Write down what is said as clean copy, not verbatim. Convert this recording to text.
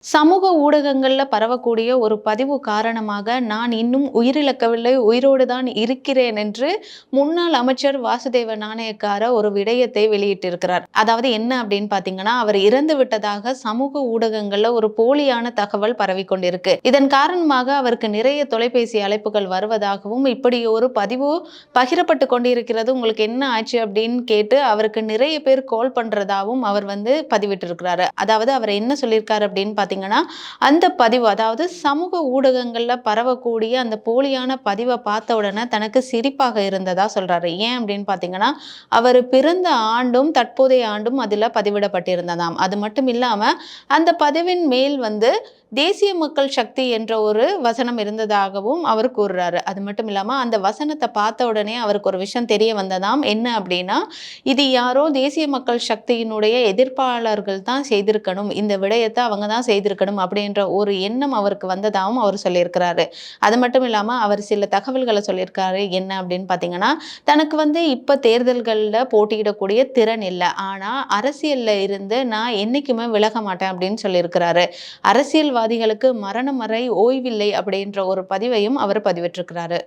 சமூக ஊடகங்கள்ல பரவக்கூடிய ஒரு பதிவு காரணமாக நான் இன்னும் உயிரிழக்கவில்லை, உயிரோடு தான் இருக்கிறேன் என்று முன்னாள் அமைச்சர் வாசுதேவ நாணயக்கார ஒரு விடயத்தை வெளியிட்டிருக்கிறார். அதாவது என்ன அப்படின்னு பார்த்தீங்கன்னா, அவர் இறந்து விட்டதாக சமூக ஊடகங்கள்ல ஒரு போலியான தகவல் பரவிக்கொண்டிருக்கு. இதன் காரணமாக அவருக்கு நிறைய தொலைபேசி அழைப்புகள் வருவதாகவும், இப்படி ஒரு பதிவு பகிரப்பட்டு கொண்டிருக்கிறது, உங்களுக்கு என்ன ஆச்சு அப்படின்னு கேட்டு அவருக்கு நிறைய பேர் கால் பண்றதாவும் அவர் பதிவிட்டிருக்கிறாரு. அதாவது அவர் என்ன சொல்லியிருக்காரு அப்படின்னு பார்த்தீங்கன்னா, அந்த பதிவு அதாவது சமூக ஊடகங்கள்ல பரவக்கூடிய அந்த போலியான பதிவை பார்த்த உடனே தனக்கு சிரிப்பாக இருந்ததா சொல்றாரு. ஏன் அப்படின்னு பார்த்தீங்கன்னா, அவர் பிறந்த ஆண்டும் தற்போதைய ஆண்டும் அதில் பதிவிடப்பட்டிருந்ததாம். அது மட்டும் இல்லாம அந்த பதிவின் மேல் தேசிய மக்கள் சக்தி என்ற ஒரு வசனம் இருந்ததாகவும் அவர் கூறுறாரு. அது மட்டும் இல்லாம அந்த வசனத்தை பார்த்த உடனே அவருக்கு ஒரு விஷயம் தெரிய வந்ததாம். என்ன அப்படின்னா, இது யாரோ தேசிய மக்கள் சக்தியினுடைய எதிர்ப்பாளர்கள் தான் செய்திருக்கணும், இந்த விடயத்தை அவங்க தான் செய்திருக்கணும் அப்படின்ற ஒரு எண்ணம் அவருக்கு வந்ததாகவும் அவர் சொல்லியிருக்கிறாரு. அது மட்டும் இல்லாம அவர் சில தகவல்களை சொல்லியிருக்காரு. என்ன அப்படின்னு பார்த்தீங்கன்னா, தனக்கு இப்ப தேர்தல்களில் போட்டியிடக்கூடிய திறன் இல்லை, ஆனா அரசியல்ல இருந்து நான் என்னைக்குமே விலக மாட்டேன் அப்படின்னு சொல்லியிருக்கிறாரு. அரசியல்வாதிகளுக்கு மரணம் வரை ஓய்வில்லை அப்படின்ற ஒரு பதிவையும் அவர் பதிவிட்டிருக்கிறாரு.